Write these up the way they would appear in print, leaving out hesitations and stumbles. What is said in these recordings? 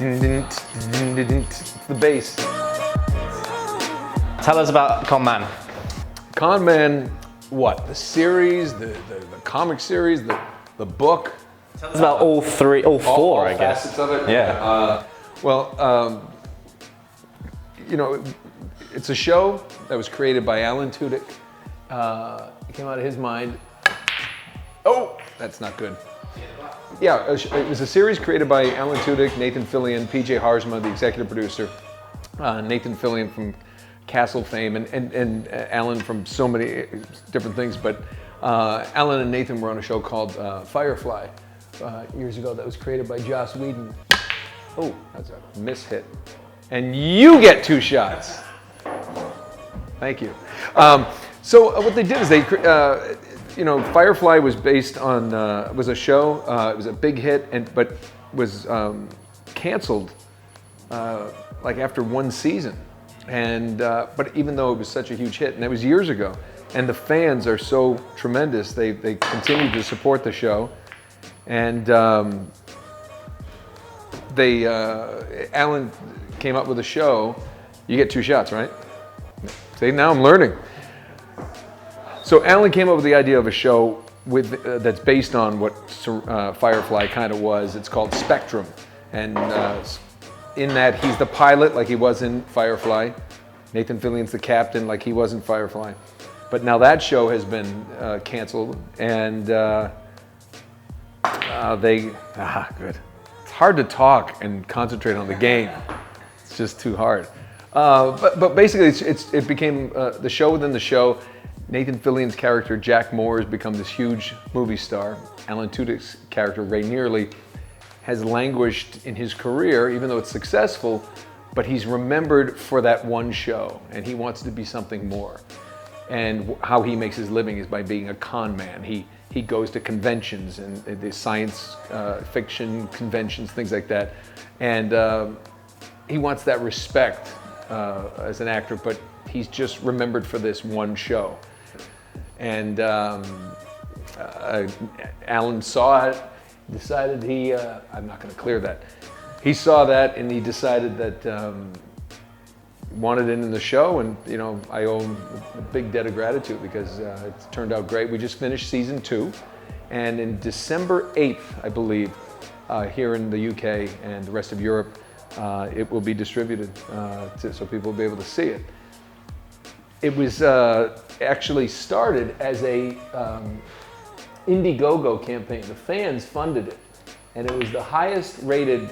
It's the bass. Tell us about Con Man. Con Man, what? The series, the comic series, the book. Tell us about all four, I guess. Facets of it. Yeah. It's a show that was created by Alan Tudyk. It came out of his mind. Oh, that's not good. Yeah, it was a series created by Alan Tudyk, Nathan Fillion, PJ Harzma, the executive producer. Nathan Fillion from Castle fame, and Alan from so many different things. But Alan and Nathan were on a show called Firefly years ago that was created by Joss Whedon. Oh, that's a mishit. And you get 2 shots. Thank you. So what they did is they, Firefly was based on, was a show, it was a big hit, but was canceled like after 1 season. And, but even though it was such a huge hit, and that was years ago, and the fans are so tremendous, they continue to support the show. And Alan came up with a show. You get 2 shots, right? See, now I'm learning. So Alan came up with the idea of a show that's based on what Firefly kind of was. It's called Spectrum, and in that he's the pilot, like he was in Firefly. Nathan Fillion's the captain, like he was in Firefly. But now that show has been canceled, and good. It's hard to talk and concentrate on the game. It's just too hard. But basically, it became the show within the show. Nathan Fillion's character, Jack Moore, has become this huge movie star. Alan Tudyk's character, Ray Nearly, has languished in his career, even though it's successful, but he's remembered for that one show, and he wants to be something more. And how he makes his living is by being a con man. He goes to conventions and the science fiction conventions, things like that. And he wants that respect as an actor, but he's just remembered for this one show. And Alan saw it, decided I'm not going to clear that. He saw that and he decided that wanted it in the show, and I owe him a big debt of gratitude because it's turned out great. We just finished season 2, and in December 8th, I believe, here in the UK and the rest of Europe, it will be distributed so people will be able to see it. It was actually started as a Indiegogo campaign. The fans funded it, and it was the highest rated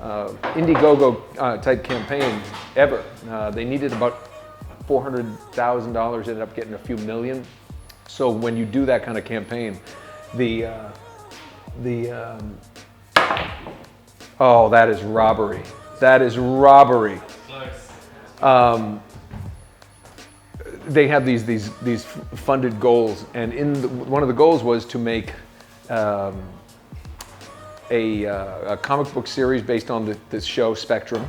Indiegogo type campaign ever. They needed about $400,000, ended up getting a few million. So when you do that kind of campaign, oh, that is robbery. That is robbery. They have these funded goals, and one of the goals was to make a comic book series based on this show Spectrum,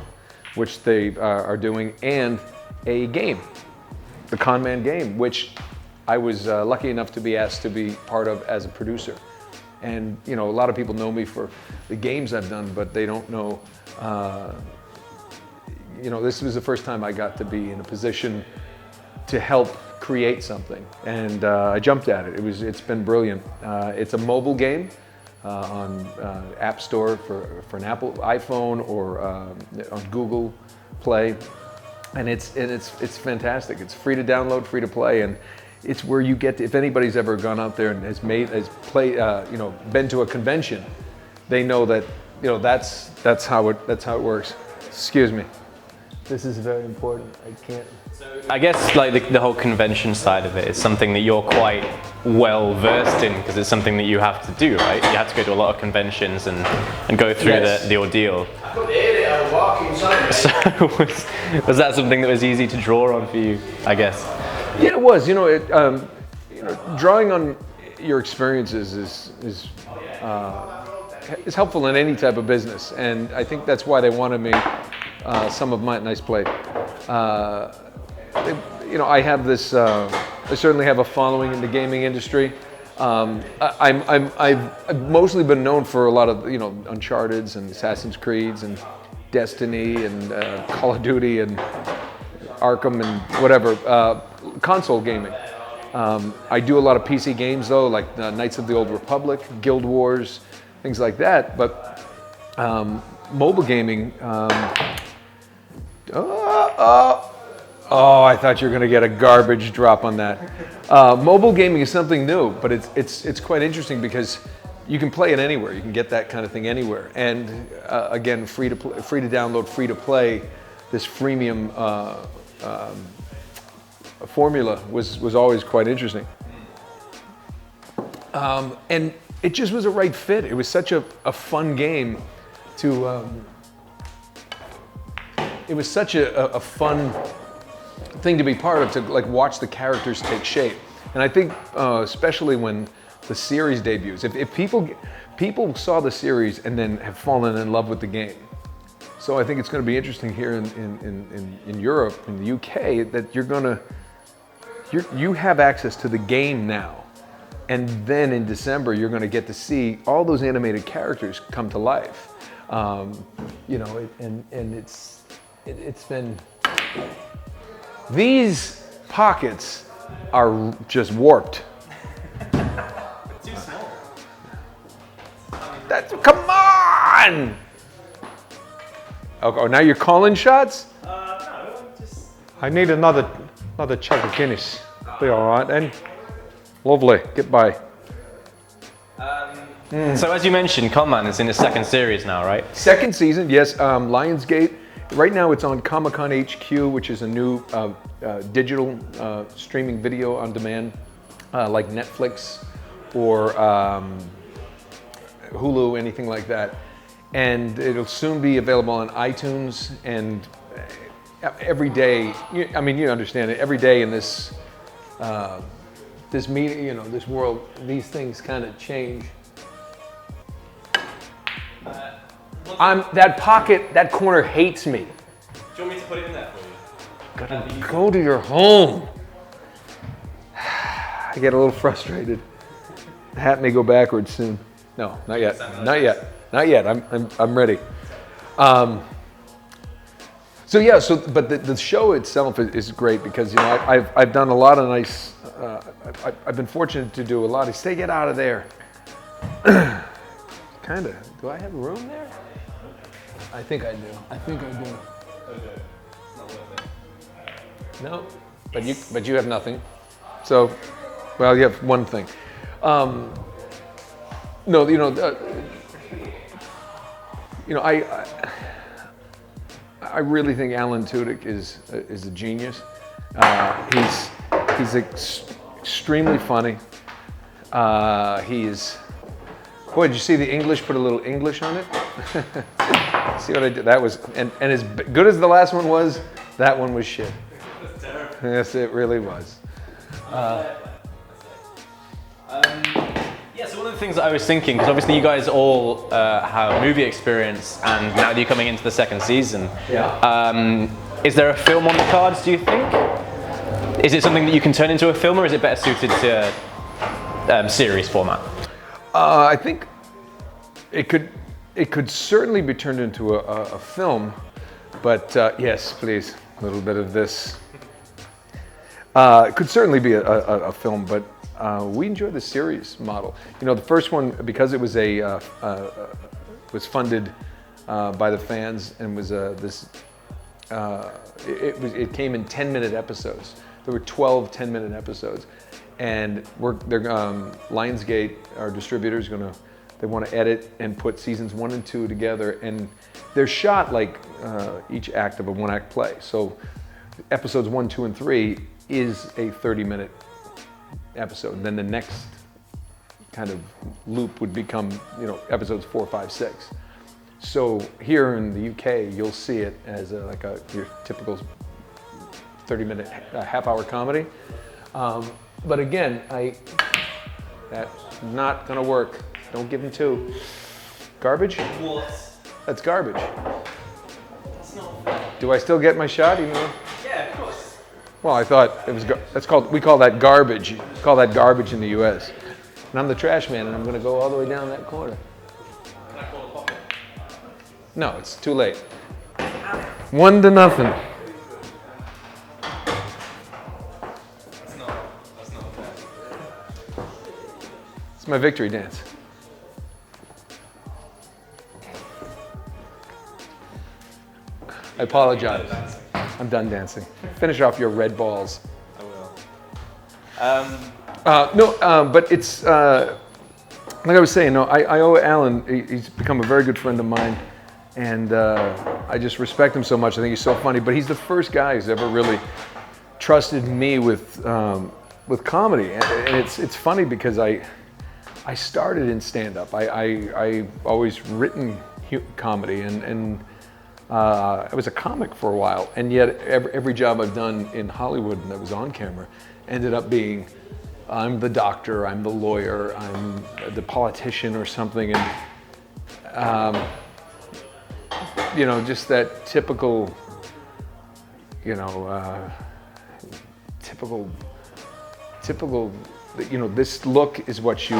which they are doing, and a game, the Con Man game, which I was lucky enough to be asked to be part of as a producer. And a lot of people know me for the games I've done, but they don't know. This was the first time I got to be in a position to help create something, and I jumped at it. It's been brilliant. It's a mobile game on App Store for an Apple iPhone or on Google Play, and it's fantastic. It's free to download, free to play, and it's where you get to, if anybody's ever gone out there and has been to a convention, they know that that's how it works. Excuse me. This is very important. I can't. I guess like the whole convention side of it is something that you're quite well versed in, because it's something that you have to do, right? You have to go to a lot of conventions and go through the ordeal. So was that something that was easy to draw on for you, I guess? Yeah, it was. Drawing on your experiences is helpful in any type of business, and I think that's why they wanted me. Some of my nice play. I have this. I certainly have a following in the gaming industry. I've mostly been known for a lot of Uncharted's and Assassin's Creeds and Destiny and Call of Duty and Arkham and whatever console gaming. I do a lot of PC games though, like Knights of the Old Republic, Guild Wars, things like that. But mobile gaming. Oh, I thought you were going to get a garbage drop on that. Mobile gaming is something new, but it's quite interesting because you can play it anywhere. You can get that kind of thing anywhere. And again, free to download, free to play. This freemium formula was always quite interesting. And it just was a right fit. It was such a fun game to. It was such a fun thing to be part of, to like watch the characters take shape. And I think especially when the series debuts, if people saw the series and then have fallen in love with the game. So I think it's going to be interesting here in Europe, in the UK, that you have access to the game now. And then in December, you're going to get to see all those animated characters come to life. It's been, these pockets are just warped. Too small. Come on! Oh, now you're calling shots? No, just. I need another chug of Guinness. Be all right then. Lovely. Get by. So as you mentioned, Conman is in the second series now, right? Second season, yes. Lionsgate. Right now it's on Comic-Con HQ, which is a new digital streaming video on demand, like Netflix or Hulu, anything like that. And it'll soon be available on iTunes. And every day, you understand it. Every day in this this media, this world, these things kind of change. That pocket, that corner hates me. Do you want me to put it in there for you? Gotta go to your home. I get a little frustrated. The hat may go backwards soon. No, not yet. Not yet. Not yet. I'm ready. But the show itself is great because I've done a lot of nice. I've been fortunate to do a lot of. Get out of there. Kind of. Do I have room there? I think I do. No, but you have nothing. So, well, you have one thing. No, I really think Alan Tudyk is a genius. He's extremely funny. Boy, did you see the English? Put a little English on it. See what I did? That was and as good as the last one was, that one was shit. That's terrible. Yes, it really was. So one of the things that I was thinking, because obviously you guys all have movie experience, and now that you're coming into the second season, is there a film on the cards, do you think? Is it something that you can turn into a film, or is it better suited to series format? I think it could certainly be turned into a film, but yes, please, a little bit of this. It could certainly be a film, but we enjoy the series model. The first one, because it was was funded by the fans and was it came in 10-minute episodes. There were 12 10-minute episodes, and Lionsgate, our distributor, they want to edit and put seasons 1 and 2 together, and they're shot like each act of a one-act play. So episodes 1, 2, and 3 is a 30-minute episode. And then the next kind of loop would become, episodes 4, 5, 6. So here in the UK, you'll see it as your typical 30-minute, half-hour comedy. But again, that's not gonna work. Don't give him 2. Garbage? What? That's garbage. That's not fair. Do I still get my shot even though? Yeah, of course. Well, I thought it was. We call that garbage. We call that garbage in the U.S. and I'm the trash man, and I'm going to go all the way down that corner. Can I call a pocket? No, it's too late. 1-0. That's not fair. It's my victory dance. I apologize. I'm done dancing. Finish off your red balls. I will. But it's like I was saying. No, I owe Alan. He's become a very good friend of mine, and I just respect him so much. I think he's so funny. But he's the first guy who's ever really trusted me with comedy, and it's funny because I started in stand-up. I always written comedy, and I was a comic for a while, and yet every job I've done in Hollywood that was on camera ended up being, I'm the doctor, I'm the lawyer, I'm the politician or something, and just that typical, this look is what you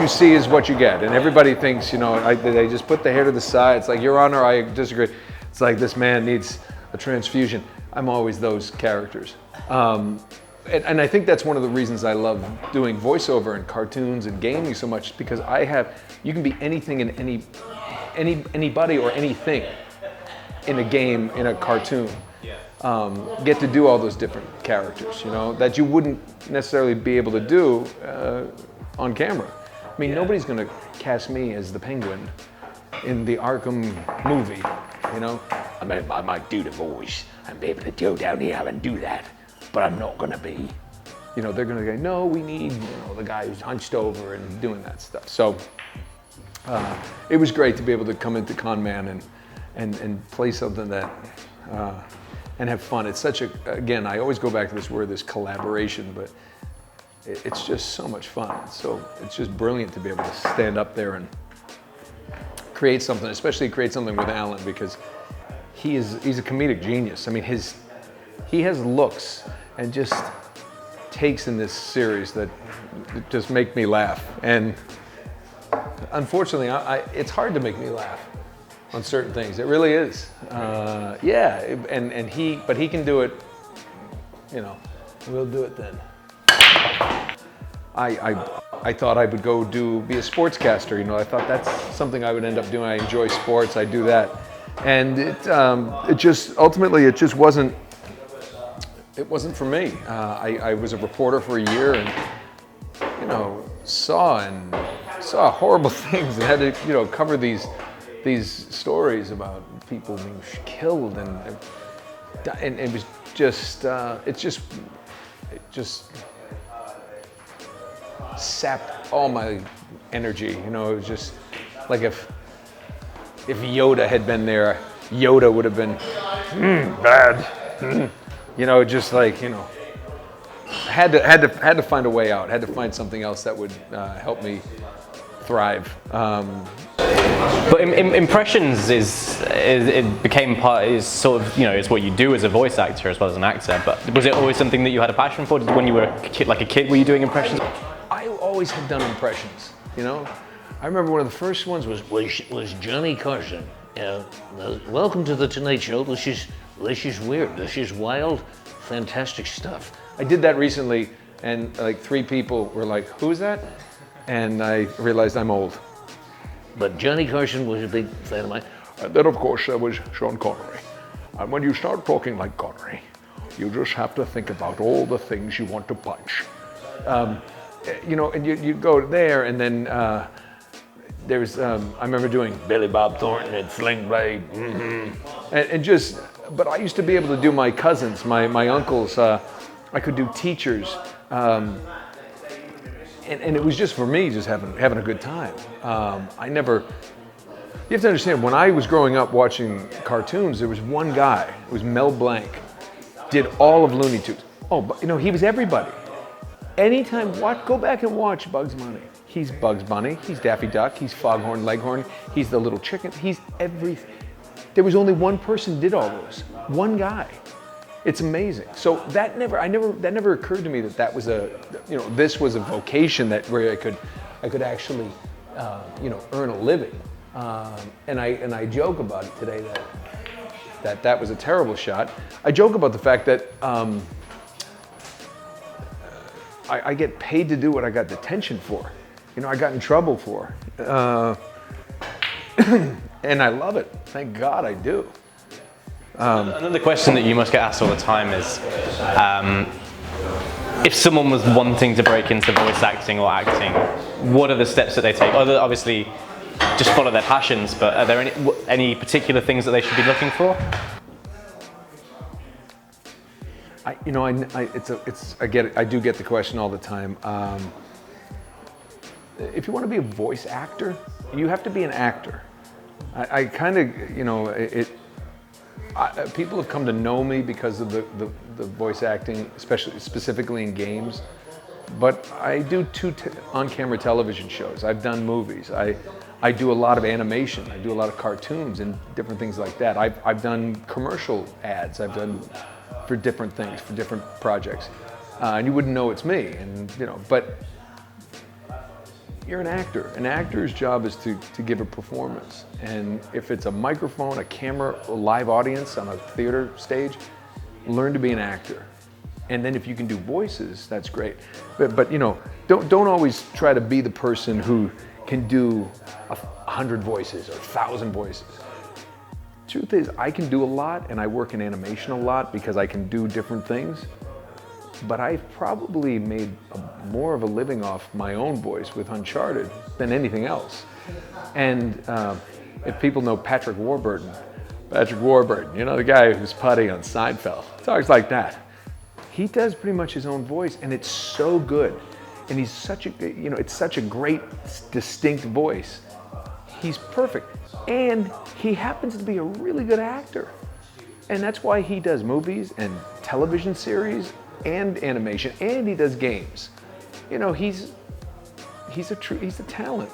see is what you get, and everybody thinks, they just put the hair to the side. It's like, Your Honor, I disagree. It's like, this man needs a transfusion. I'm always those characters, and I think that's one of the reasons I love doing voiceover and cartoons and gaming so much, because you can be anything and anybody or anything in a game, in a cartoon. Get to do all those different characters, that you wouldn't necessarily be able to do on camera. I mean, nobody's going to cast me as the Penguin in the Arkham movie, I might do the voice and be able to go down here and do that, but I'm not going to be. They're going to go, no, we need, the guy who's hunched over and doing that stuff. So it was great to be able to come into Con Man and play something that, and have fun. It's such again, I always go back to this word, this collaboration, but it's just so much fun. It's just brilliant to be able to stand up there and create something, especially create something with Alan, because he's a comedic genius. I mean, he has looks and just takes in this series that just make me laugh. And unfortunately, it's hard to make me laugh on certain things. It really is. But he can do it. We'll do it then. I thought I would go be a sportscaster. I thought that's something I would end up doing. I enjoy sports. I do that, and it just wasn't. It wasn't for me. I was a reporter for a year, and saw horrible things, and had to cover these stories about people being killed, and it was just it just sapped all my energy. It was just like if Yoda had been there, Yoda would have been bad. Just like had to find a way out. Had to find something else that would help me thrive. But Impressions is sort of, it's what you do as a voice actor as well as an actor. But was it always something that you had a passion for? When you were a kid, were you doing impressions? I always have done impressions, I remember one of the first ones was Johnny Carson. Welcome to the Tonight Show. This is weird. This is wild, fantastic stuff. I did that recently, and like 3 people were like, "Who's that?" And I realized I'm old. But Johnny Carson was a big fan of mine. And then, of course, there was Sean Connery. And when you start talking like Connery, you just have to think about all the things you want to punch. And you go there, and then there's, I remember doing Billy Bob Thornton and Sling Blade, but I used to be able to do my cousins, my uncles, I could do teachers, and it was just for me, just having a good time. You have to understand, when I was growing up watching cartoons, there was one guy, it was Mel Blanc, did all of Looney Tunes. Oh, but he was everybody. Anytime, go back and watch Bugs Bunny. He's Bugs Bunny, he's Daffy Duck, he's Foghorn Leghorn, he's the little chicken, he's everything. There was only one person did all those, one guy. It's amazing. So that never occurred to me that was this was a vocation where I could actually, earn a living. And I joke about it today that was a terrible shot. I joke about the fact that I get paid to do what I got detention for. I got in trouble for. And I love it. Thank God I do. Another question that you must get asked all the time is, if someone was wanting to break into voice acting or acting, what are the steps that they take? Other, obviously, just follow their passions, but are there any particular things that they should be looking for? I get it. I do get the question all the time. If you want to be a voice actor, you have to be an actor. I kind of, people have come to know me because of the voice acting, specifically in games. But I do 2 on-camera television shows. I've done movies. I do a lot of animation. I do a lot of cartoons and different things like that. I've done commercial ads. I've done for different things, for different projects. And you wouldn't know it's me. But you're an actor. An actor's job is to give a performance. And if it's a microphone, a camera, a live audience on a theater stage, learn to be an actor. And then if you can do voices, that's great. But don't always try to be the person who can do 100 voices or 1,000 voices. Truth is, I can do a lot, and I work in animation a lot because I can do different things. But I've probably made more of a living off my own voice with Uncharted than anything else. And if people know Patrick Warburton, the guy who's Putty on Seinfeld, talks like that. He does pretty much his own voice, and it's so good. And he's it's such a great, distinct voice. He's perfect. And he happens to be a really good actor. And that's why he does movies and television series and animation, and he does games. He's a talent,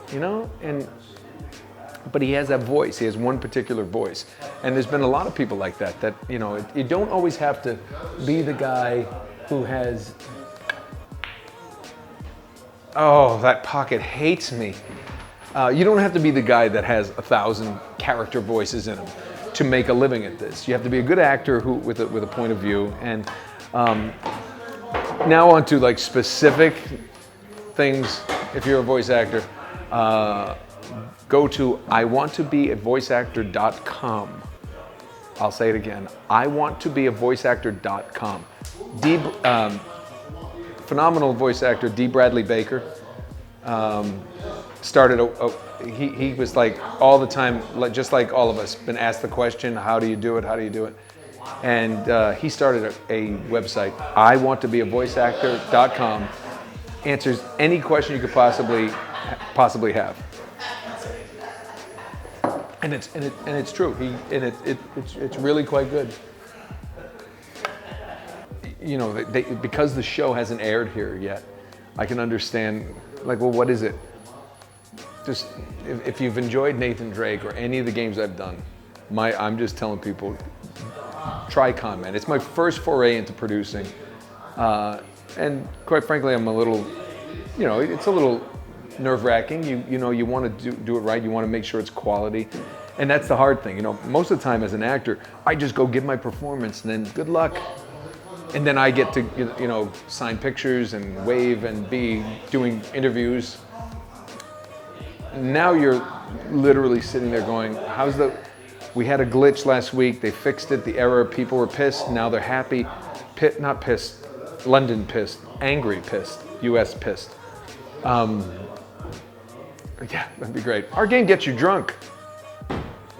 but he has that voice. He has one particular voice. And there's been a lot of people like that, you don't always have to be the guy who has, oh, that pocket hates me. You don't have to be the guy that has 1,000 character voices in him to make a living at this. You have to be a good actor with a point of view. And now on to specific things. If you're a voice actor, go to iwanttobeavoiceactor.com. I'll say it again. iwanttobeavoiceactor.com. Phenomenal voice actor D. Bradley Baker started. He was all the time, just like all of us, been asked the question, "How do you do it? How do you do it?" And he started a website, iwanttobeavoiceactor.com. Answers any question you could possibly have. And it's true. It's really quite good. Because the show hasn't aired here yet, I can understand. What is it? Just if you've enjoyed Nathan Drake or any of the games I've done, I'm just telling people, try Con Man. It's my first foray into producing, and quite frankly, I'm a little, it's a little nerve-wracking. You want to do it right. You want to make sure it's quality, and that's the hard thing. Most of the time as an actor, I just go give my performance, and then good luck, and then I get to sign pictures and wave and be doing interviews. Now you're literally sitting there going, we had a glitch last week, they fixed it, the error, people were pissed, now they're happy. Not pissed, London pissed, angry pissed, US pissed. Yeah, that'd be great. Our game gets you drunk.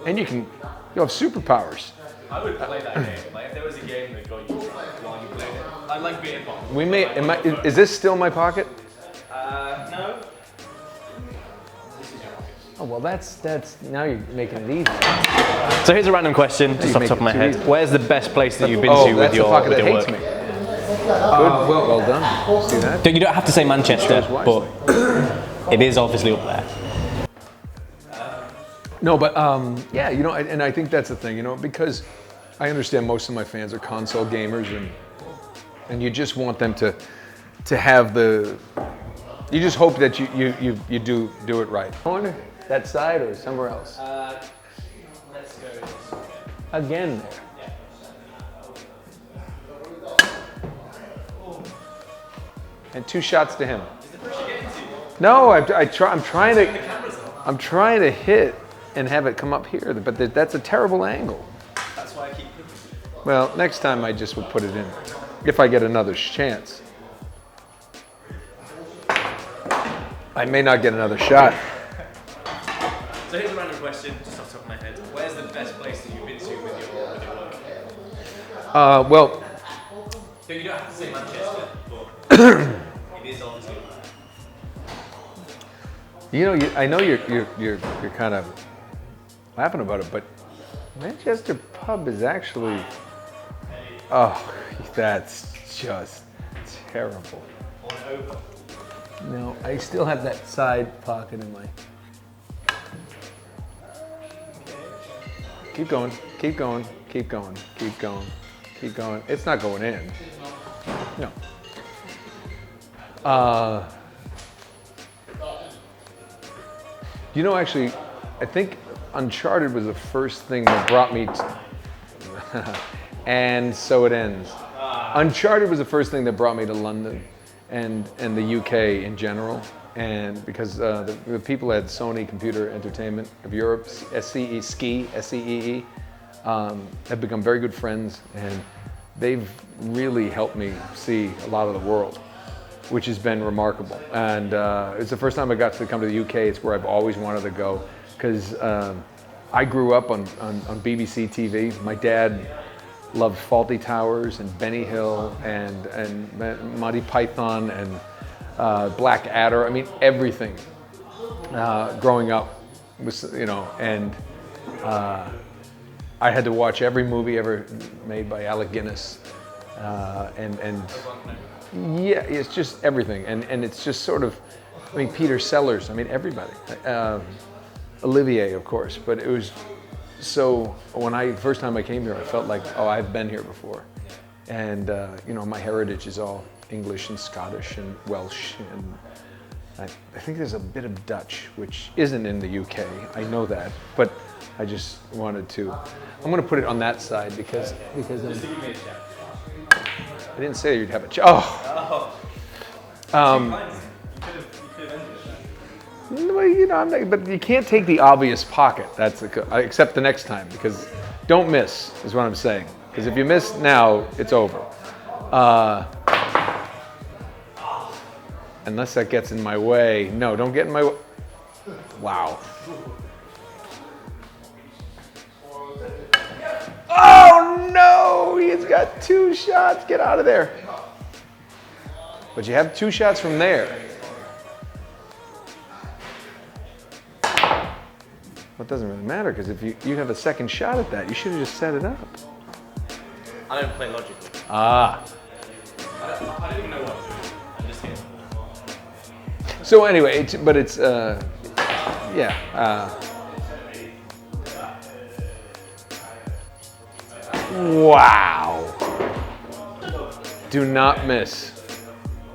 And you'll have superpowers. I would play that game. If there was a game that got you drunk while you played it. I'd like beer pong. Is this still my pocket? No. Oh, well, that's now you're making it easy. So here's a random question, just off the top of my head. Where's the best place that you've been to with your work? Good. Well done. See that? You don't have to say Manchester, but it is obviously up there. No, but yeah, and I think that's the thing, because I understand most of my fans are console gamers, and you just want them to have the. You just hope that you do it right. Corner, that side, or somewhere else. Let's go this way. Again there. And 2 shots to him. Is the pressure getting to you? No, I'm trying to hit and have it come up here, but that's a terrible angle. That's why I keep hitting. Well, next time I just would put it in, if I get another chance. I may not get another shot. So here's a random question, just off the top of my head. Where's the best place that you've been to with your work? Well, So you don't have to say Manchester, but it is on to. I know you're kind of laughing about it, but Manchester pub is actually, that's just terrible. Over. No, I still have that side pocket in my. Keep going, keep going, keep going, keep going, keep going. It's not going in. No. Actually, I think Uncharted was the first thing that brought me and so it ends. Uncharted was the first thing that brought me to London and the UK in general. And because the people at Sony Computer Entertainment of Europe, SCEE, have become very good friends, and they've really helped me see a lot of the world, which has been remarkable. And it's the first time I got to come to the UK. It's where I've always wanted to go, because I grew up on BBC TV. My dad loved Fawlty Towers and Benny Hill and Monty Python and Black Adder. I mean, everything growing up was, and I had to watch every movie ever made by Alec Guinness, and yeah, it's just everything, and it's just sort of, Peter Sellers, everybody, Olivier, of course, but it was so. First time I came here, I felt like, I've been here before, and my heritage is all English and Scottish and Welsh, and I think there's a bit of Dutch, which isn't in the UK. I know that, but I just wanted to. I'm going to put it on that side because I didn't say you'd have a Well, but you can't take the obvious pocket. Except the next time, because don't miss is what I'm saying. Because if you miss now, it's over. Unless that gets in my way. No, don't get in my way. Wow. Oh no! He's got 2 shots. Get out of there. But you have 2 shots from there. Well, it doesn't really matter, because if you have a second shot at that, you should have just set it up. I don't play logically. Ah. I don't even know what I'm doing. I'm just here. So anyway, wow. Do not miss.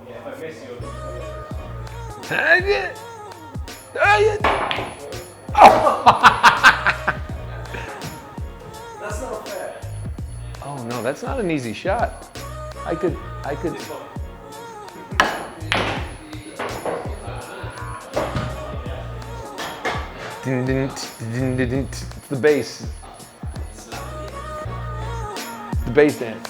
If I miss, you'll. That's not fair. Oh no, that's not an easy shot. I could. It's the bass. The bass dance.